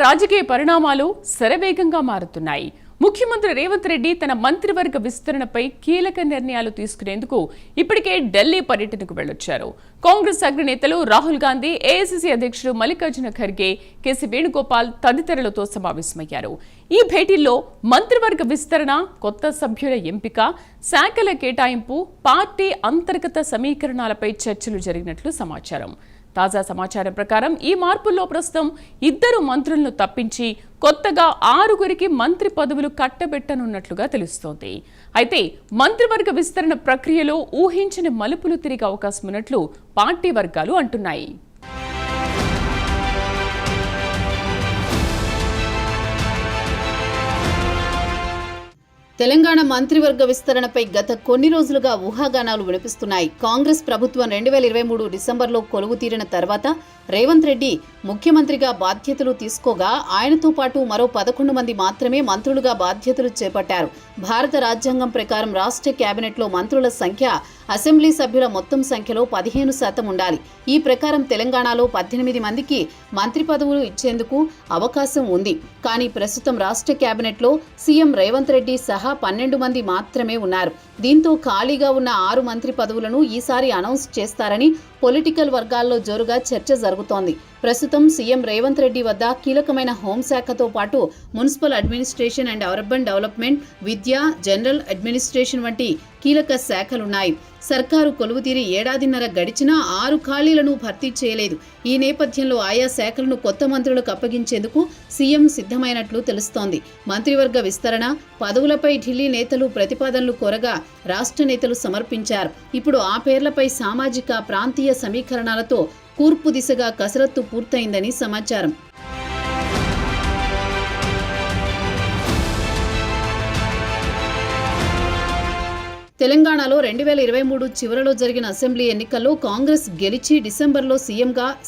రాజకీయ పరిణామాలు శరవేగంగా మారుతున్నాయి. ముఖ్యమంత్రి రేవంత్ రెడ్డి తన మంత్రివర్గ విస్తరణపై కీలక నిర్ణయాలు తీసుకునేందుకు ఇప్పటికే ఢిల్లీ పర్యటనకు వెళ్లొచ్చారు. కాంగ్రెస్ అగ్రనేతలు రాహుల్ గాంధీ, ఏఐసీసీ అధ్యక్షుడు మల్లికార్జున ఖర్గే, కేసీ వేణుగోపాల్ తదితరులతో సమావేశమయ్యారు. ఈ భేటీల్లో మంత్రివర్గ విస్తరణ, కొత్త సభ్యుల ఎంపిక, శాఖల కేటాయింపు, పార్టీ అంతర్గత సమీకరణాలపై చర్చలు జరిగినట్లు సమాచారం. తాజా సమాచారం ప్రకారం ఈ మార్పుల్లో ప్రస్తుతం 2 మంత్రులను తప్పించి కొత్తగా 6 మంత్రి పదవులు కట్టబెట్టనున్నట్లుగా తెలుస్తోంది. అయితే మంత్రివర్గ విస్తరణ ప్రక్రియలో ఊహించని మలుపులు తిరిగే అవకాశం ఉన్నట్లు పార్టీ వర్గాలు అంటున్నాయి. తెలంగాణ మంత్రివర్గ విస్తరణపై గత కొన్ని రోజులుగా ఊహాగానాలు వినిపిస్తున్నాయి. కాంగ్రెస్ ప్రభుత్వం 2023 డిసెంబర్లో కొలువు తీరిన తర్వాత రేవంత్ రెడ్డి ముఖ్యమంత్రిగా బాధ్యతలు తీసుకోగా ఆయనతో పాటు మరో 11 మంది మాత్రమే మంత్రులుగా బాధ్యతలు చేపట్టారు. భారత రాజ్యాంగం ప్రకారం రాష్ట్ర కేబినెట్లో మంత్రుల సంఖ్య అసెంబ్లీ సభ్యుల మొత్తం సంఖ్యలో 15% ఉండాలి. ఈ ప్రకారం తెలంగాణలో 18 మందికి మంత్రి పదవులు ఇచ్చేందుకు అవకాశం ఉంది. కానీ ప్రస్తుతం రాష్ట్ర కేబినెట్లో సీఎం రేవంత్ రెడ్డి సహా 12 మంది మాత్రమే ఉన్నారు. దీంతో ఖాళీగా ఉన్న 6 మంత్రి పదవులను ఈసారి అనౌన్స్ చేస్తారని పొలిటికల్ వర్గాల్లో జోరుగా చర్చ జరుగుతోంది. ప్రస్తుతం సీఎం రేవంత్ రెడ్డి వద్ద కీలకమైన హోంశాఖతో పాటు municipal administration and urban development, Vidya, general administration వంటి కీలక శాఖలున్నాయి. సర్కారు కొలువుతీరి 1.5 గడిచినా 6 ఖాళీలను భర్తీ చేయలేదు. ఈ నేపథ్యంలో ఆయా శాఖలను కొత్త మంత్రులకు అప్పగించేందుకు సీఎం సిద్ధమైనట్లు తెలుస్తోంది. మంత్రివర్గ విస్తరణ, పదవులపై ఢిల్లీ నేతలు ప్రతిపాదనలు కోరగా రాష్ట్ర నేతలు సమర్పించారు. ఇప్పుడు ఆ పేర్లపై సామాజిక, ప్రాంతీయ సమీకరణాలతో కూర్పు దిశగా కసరత్తు పూర్తయిందని సమాచారం. తెలంగాణలో 2023 చివరలో జరిగిన అసెంబ్లీ ఎన్నికల్లో కాంగ్రెస్ గెలిచి డిసెంబర్లో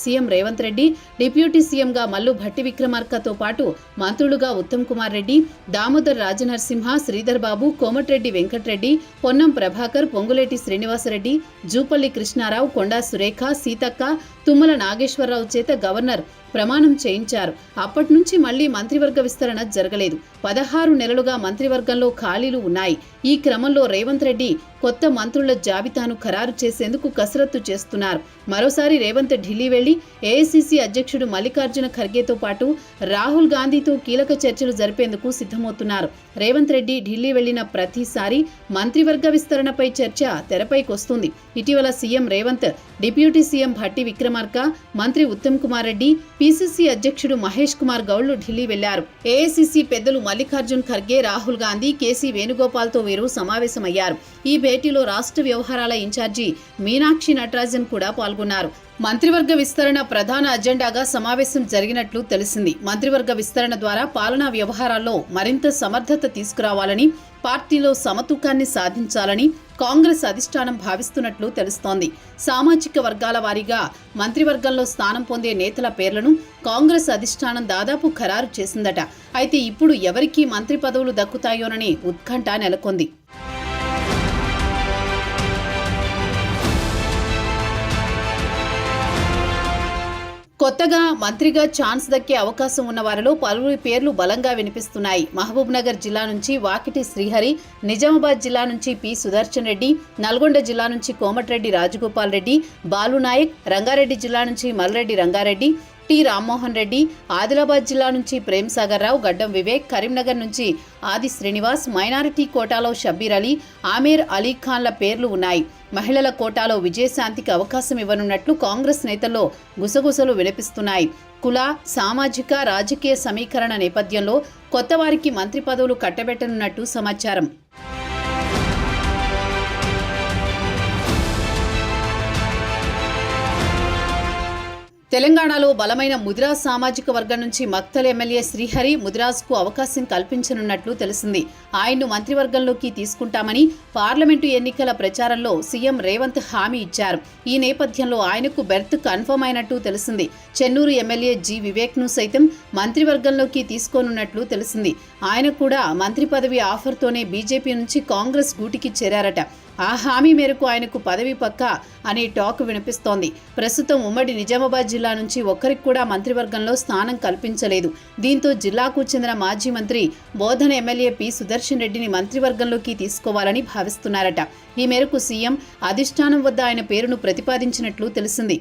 సీఎం రేవంత్ రెడ్డి, డిప్యూటీ సీఎంగా మల్లు భట్టి విక్రమార్కతో పాటు మంత్రులుగా ఉత్తమ్ కుమార్ రెడ్డి, దామోదర్ రాజనరసింహ, శ్రీధర్ బాబు, కోమటిరెడ్డి వెంకటరెడ్డి, పొన్నం ప్రభాకర్, పొంగులేటి శ్రీనివాసరెడ్డి, జూపల్లి కృష్ణారావు, కొండా సురేఖ, సీతక్క, తుమ్మల నాగేశ్వరరావు చేత గవర్నర్ ప్రమాణం చేయించారు. అప్పటి నుంచి మళ్లీ మంత్రివర్గ విస్తరణ జరగలేదు. 16 నెలలుగా మంత్రివర్గంలో ఖాళీలు ఉన్నాయి. ఈ క్రమంలో రేవంత్ రెడ్డి కొత్త మంత్రుల జాబితాను ఖరారు చేసేందుకు కసరత్తు చేస్తున్నారు. మరోసారి రేవంత్ ఢిల్లీ వెళ్లి ఏఐసీసీ అధ్యక్షుడు మల్లికార్జున ఖర్గేతో పాటు రాహుల్ గాంధీతో కీలక చర్చలు జరిపేందుకు సిద్ధమవుతున్నారు. రేవంత్ రెడ్డి ఢిల్లీ వెళ్లిన ప్రతిసారి మంత్రివర్గ విస్తరణపై చర్చ తెరపైకొస్తుంది. ఇటీవల CM Revanth, deputy CM Bhatti Vikramarka, మంత్రి ఉత్తమ్ కుమార్ రెడ్డి, పీసీసీ అధ్యక్షుడు మహేష్ కుమార్ గౌడ్లు ఢిల్లీ వెళ్లారు. ఏఐసీసీ పెద్దలు మల్లికార్జున్ ఖర్గే, రాహుల్ గాంధీ, కేసీ వేణుగోపాల్తో వీరు సమావేశమయ్యారు. ఈ భేటీలో రాష్ట్ర వ్యవహారాల ఇన్ఛార్జి మీనాక్షి నటరాజన్ కూడా పాల్గొన్నారు. మంత్రివర్గ విస్తరణ ప్రధాన అజెండాగా సమావేశం జరిగినట్లు తెలిసింది. మంత్రివర్గ విస్తరణ ద్వారా పాలనా వ్యవహారాల్లో మరింత సమర్థత తీసుకురావాలని, పార్టీలో సమతూకాన్ని సాధించాలని కాంగ్రెస్ అధిష్టానం భావిస్తున్నట్లు తెలుస్తోంది. సామాజిక వర్గాల వారీగా మంత్రివర్గంలో స్థానం పొందే నేతల పేర్లను కాంగ్రెస్ అధిష్టానం దాదాపు ఖరారు చేసిందట. అయితే ఇప్పుడు ఎవరికి మంత్రి పదవులు దక్కుతాయోనని ఉత్కంఠ నెలకొంది. కొత్తగా మంత్రిగా ఛాన్స్ దక్కే అవకాశం ఉన్న వారిలో పలువురి పేర్లు బలంగా వినిపిస్తున్నాయి. మహబూబ్ నగర్ జిల్లా నుంచి వాకిటి శ్రీహరి, నిజామాబాద్ జిల్లా నుంచి పి సుదర్శన్ రెడ్డి, నల్గొండ జిల్లా నుంచి కోమటిరెడ్డి రాజగోపాల్ రెడ్డి, బాలునాయక్, రంగారెడ్డి జిల్లా నుంచి మల్రెడ్డి రంగారెడ్డి, టి రామ్మోహన్ రెడ్డి, ఆదిలాబాద్ జిల్లా నుంచి ప్రేమ్ సాగర్ రావు, గడ్డం వివేక్, కరీంనగర్ నుంచి ఆది శ్రీనివాస్, మైనారిటీ కోటాలో షబ్బీర్ అలీ, ఆమీర్ అలీ ఖాన్ల పేర్లు ఉన్నాయి. మహిళల కోటాలో విజయశాంతికి అవకాశం ఇవ్వనున్నట్లు కాంగ్రెస్ నేతల్లో గుసగుసలు వినిపిస్తున్నాయి. కుల, సామాజిక, రాజకీయ సమీకరణ నేపథ్యంలో కొత్త వారికి మంత్రి పదవులు కట్టబెట్టనున్నట్టు సమాచారం. తెలంగాణలో బలమైన ముదిరాజ్ సామాజిక వర్గం నుంచి మక్తల్ ఎమ్మెల్యే శ్రీహరి ముదిరాజ్కు అవకాశం కల్పించనున్నట్లు తెలిసింది. ఆయన్ను మంత్రివర్గంలోకి తీసుకుంటామని పార్లమెంటు ఎన్నికల ప్రచారంలో సీఎం రేవంత్ హామీ ఇచ్చారు. ఈ నేపథ్యంలో ఆయనకు బెర్త్ కన్ఫర్మ్ అయినట్టు తెలిసింది. చెన్నూరు ఎమ్మెల్యే జి వివేక్ను సైతం మంత్రివర్గంలోకి తీసుకోనున్నట్లు తెలిసింది. ఆయన కూడా మంత్రి పదవి ఆఫర్తోనే బీజేపీ నుంచి కాంగ్రెస్ గూటికి చేరారట. ఆ హామీ మేరకు ఆయనకు పదవి పక్కా అనే టాక్ వినిపిస్తోంది. ప్రస్తుతం ఉమ్మడి నిజామాబాద్ జిల్లా నుంచి ఒక్కరికి కూడా మంత్రివర్గంలో స్థానం కల్పించలేదు. దీంతో జిల్లాకు చెందిన మాజీ మంత్రి బోధన ఎమ్మెల్యే పి సుదర్శన్ రెడ్డిని మంత్రివర్గంలోకి తీసుకోవాలని భావిస్తున్నారట. ఈ మేరకు సీఎం అధిష్టానం వద్ద ఆయన పేరును ప్రతిపాదించినట్లు తెలిసింది.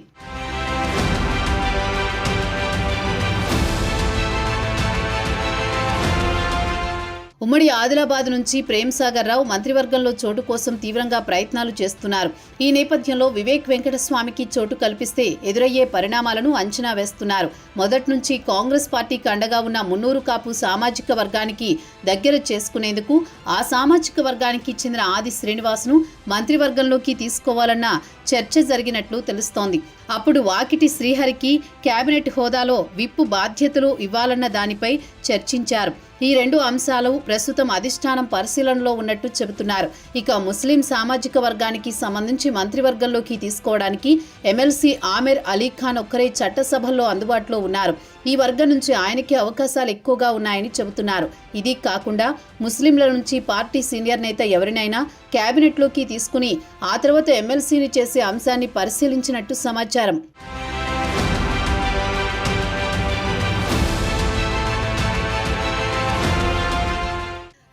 ఉమ్మడి ఆదిలాబాద్ నుంచి ప్రేమ్ సాగర్ రావు మంత్రివర్గంలో చోటు కోసం తీవ్రంగా ప్రయత్నాలు చేస్తున్నారు. ఈ నేపథ్యంలో వివేక్ వెంకటస్వామికి చోటు కల్పిస్తే ఎదురయ్యే పరిణామాలను అంచనా వేస్తున్నారు. మొదటి నుంచి కాంగ్రెస్ పార్టీకి అండగా ఉన్న మున్నూరు కాపు సామాజిక వర్గానికి దగ్గర చేసుకునేందుకు ఆ సామాజిక వర్గానికి చెందిన ఆది శ్రీనివాస్ను మంత్రివర్గంలోకి తీసుకోవాలన్న చర్చ జరిగినట్లు తెలుస్తోంది. అప్పుడు వాకిటి శ్రీహరికి కేబినెట్ హోదాలో విప్పు బాధ్యతలు ఇవ్వాలన్న దానిపై చర్చించారు. ఈ రెండు అంశాలు ప్రస్తుతం అధిష్టానం పరిశీలనలో ఉన్నట్టు చెబుతున్నారు. ఇక ముస్లిం సామాజిక వర్గానికి సంబంధించి మంత్రివర్గంలోకి తీసుకోవడానికి ఎమ్మెల్సీ ఆమెర్ అలీఖాన్ ఒక్కరే చట్టసభల్లో అందుబాటులో ఉన్నారు. ఈ వర్గం నుంచి ఆయనకి అవకాశాలు ఎక్కువగా ఉన్నాయని చెబుతున్నారు. ఇది కాకుండా ముస్లింల నుంచి పార్టీ సీనియర్ నేత ఎవరినైనా కేబినెట్లోకి తీసుకుని ఆ తర్వాత ఎమ్మెల్సీని చేసే అంశాన్ని పరిశీలించినట్టు సమాచారం.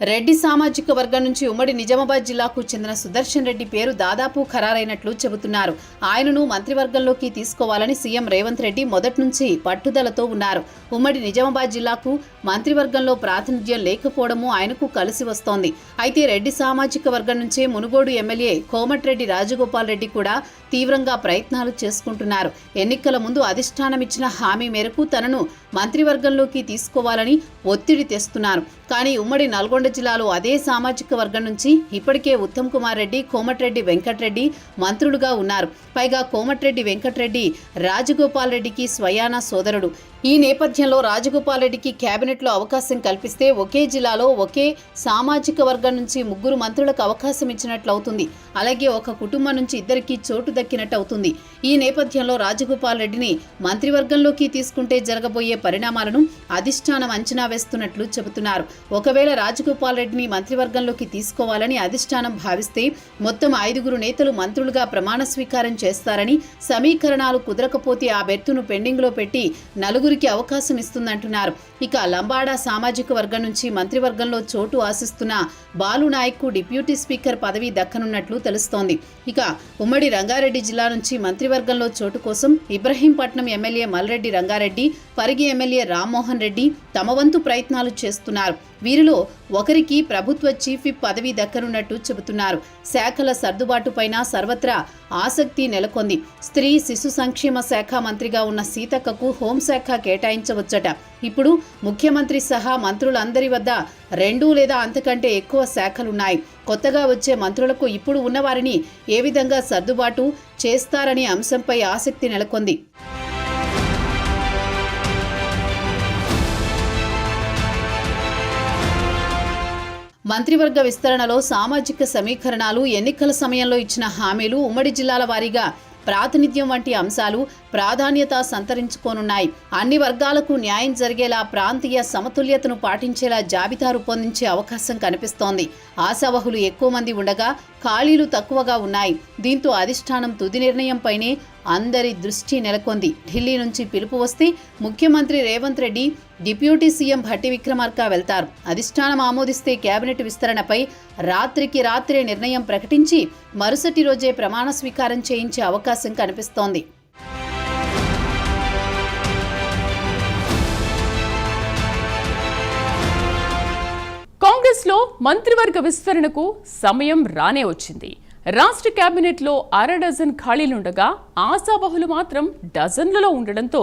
రెడ్డి సామాజిక వర్గం నుంచి ఉమ్మడి నిజామాబాద్ జిల్లాకు చెందిన సుదర్శన్ రెడ్డి పేరు దాదాపు ఖరారైనట్లు చెబుతున్నారు. ఆయనను మంత్రివర్గంలోకి తీసుకోవాలని సీఎం రేవంత్ రెడ్డి మొదటి నుంచి పట్టుదలతో ఉన్నారు. ఉమ్మడి నిజామాబాద్ జిల్లాకు మంత్రివర్గంలో ప్రాతినిధ్యం లేకపోవడము ఆయనకు కలిసి వస్తోంది. అయితే రెడ్డి సామాజిక వర్గం నుంచే మునుగోడు ఎమ్మెల్యే కోమటిరెడ్డి రాజగోపాల్ రెడ్డి కూడా తీవ్రంగా ప్రయత్నాలు చేసుకుంటున్నారు. ఎన్నికల ముందు అధిష్టానం ఇచ్చిన హామీ మేరకు తనను మంత్రివర్గంలోకి తీసుకోవాలని ఒత్తిడి తెస్తున్నారు. కానీ ఉమ్మడి నల్గొండ జిల్లాలో అదే సామాజిక వర్గం నుంచి ఇప్పటికే ఉత్తమ్ కుమార్ రెడ్డి, కోమటిరెడ్డి వెంకటరెడ్డి మంత్రులుగా ఉన్నారు. పైగా కోమటిరెడ్డి వెంకటరెడ్డి రాజగోపాల్ రెడ్డికి స్వయానా సోదరుడు. ఈ నేపథ్యంలో రాజగోపాల్ రెడ్డికి కేబినెట్లో అవకాశం కల్పిస్తే ఒకే జిల్లాలో ఒకే సామాజిక వర్గం నుంచి ముగ్గురు మంత్రులకు అవకాశం ఇచ్చినట్లు అవుతుంది. అలాగే ఒక కుటుంబం నుంచి ఇద్దరికి చోటు దక్కినట్టు అవుతుంది. ఈ నేపథ్యంలో రాజగోపాల్ రెడ్డిని మంత్రివర్గంలోకి తీసుకుంటే జరగబోయే పరిణామాలను అధిష్టానం అంచనా వేస్తున్నట్లు చెబుతున్నారు. ఒకవేళ రాజగోపాల్ రెడ్డిని మంత్రివర్గంలోకి తీసుకోవాలని అధిష్టానం భావిస్తే మొత్తం 5 నేతలు మంత్రులుగా ప్రమాణ స్వీకారం చేస్తారని, సమీకరణాలు కుదరకపోతే ఆ బెర్తును పెండింగ్లో పెట్టి 4 అవకాశం ఇస్తుందంటున్నారు. ఇక లంబాడా సామాజిక వర్గం నుంచి మంత్రివర్గంలో చోటు ఆశిస్తున్న బాలు నాయక్ డిప్యూటీ స్పీకర్ పదవి దక్కనున్నట్లు తెలుస్తోంది. ఇక ఉమ్మడి రంగారెడ్డి జిల్లా నుంచి మంత్రివర్గంలో చోటు కోసం ఇబ్రహీంపట్నం ఎమ్మెల్యే మల్రెడ్డి రంగారెడ్డి, పరిగి ఎమ్మెల్యే రామ్మోహన్ రెడ్డి తమ వంతు ప్రయత్నాలు చేస్తున్నారు. వీరిలో ఒకరికి ప్రభుత్వ చీఫ్ విప్ పదవి దక్కనున్నట్టు చెబుతున్నారు. శాఖల సర్దుబాటుపైన సర్వత్రా ఆసక్తి నెలకొంది. స్త్రీ శిశు సంక్షేమ శాఖ మంత్రిగా ఉన్న సీతక్కకు హోంశాఖ కేటాయించవచ్చట. ఇప్పుడు ముఖ్యమంత్రి సహా మంత్రులందరి వద్ద 2 లేదా అంతకంటే ఎక్కువ శాఖలున్నాయి. కొత్తగా వచ్చే మంత్రులకు ఇప్పుడు ఉన్నవారిని ఏ విధంగా సర్దుబాటు చేస్తారనే అంశంపై ఆసక్తి నెలకొంది. మంత్రివర్గ విస్తరణలో సామాజిక సమీకరణాలు, ఎన్నికల సమయంలో ఇచ్చిన హామీలు, ఉమ్మడి జిల్లాల వారీగా ప్రాతినిధ్యం వంటి అంశాలు ప్రాధాన్యత సంతరించుకోనున్నాయి. అన్ని వర్గాలకు న్యాయం జరిగేలా, ప్రాంతీయ సమతుల్యతను పాటించేలా జాబితా రూపొందించే అవకాశం కనిపిస్తోంది. ఆశావహులు ఎక్కువ మంది ఉండగా ఖాళీలు తక్కువగా ఉన్నాయి. దీంతో అధిష్టానం తుది నిర్ణయంపైనే అందరి దృష్టి నెలకొంది. ఢిల్లీ నుంచి పిలుపు వస్తే ముఖ్యమంత్రి రేవంత్ రెడ్డి, డిప్యూటీ సీఎం భట్టి విక్రమార్క వెళ్తారు. అధిష్టానం ఆమోదిస్తే కేబినెట్ విస్తరణపై రాత్రికి రాత్రే నిర్ణయం ప్రకటించి మరుసటి రోజే ప్రమాణ స్వీకారం చేయించే అవకాశం కనిపిస్తోంది. కాంగ్రెస్లో మంత్రివర్గ విస్తరణకు సమయం రానే వచ్చింది. రాష్ట్ర కేబినెట్లో 1/2 డజన్ ఖాళీలుండగా ఆశాబహులు మాత్రం డజన్లలో ఉండడంతో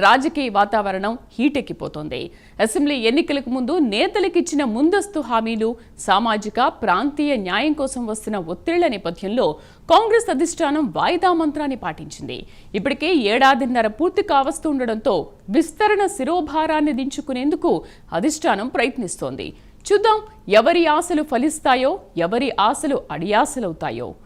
రాజకీయ వాతావరణం హీటెక్కిపోతోంది. అసెంబ్లీ ఎన్నికలకు ముందు నేతలకిచ్చిన ముందస్తు హామీలు, సామాజిక ప్రాంతీయ న్యాయం కోసం వస్తున్న ఒత్తిళ్ల నేపథ్యంలో కాంగ్రెస్ అధిష్టానం వాయిదా మంత్రాన్ని పాటించింది. ఇప్పటికే 1.5 ఏళ్ల పూర్తి కావస్తుండడంతో విస్తరణ శిరోభారాన్ని దించుకునేందుకు అధిష్టానం ప్రయత్నిస్తోంది. చూద్దాం ఎవరి ఆశలు ఫలిస్తాయో, ఎవరి ఆశలు అడియాసలవుతాయో.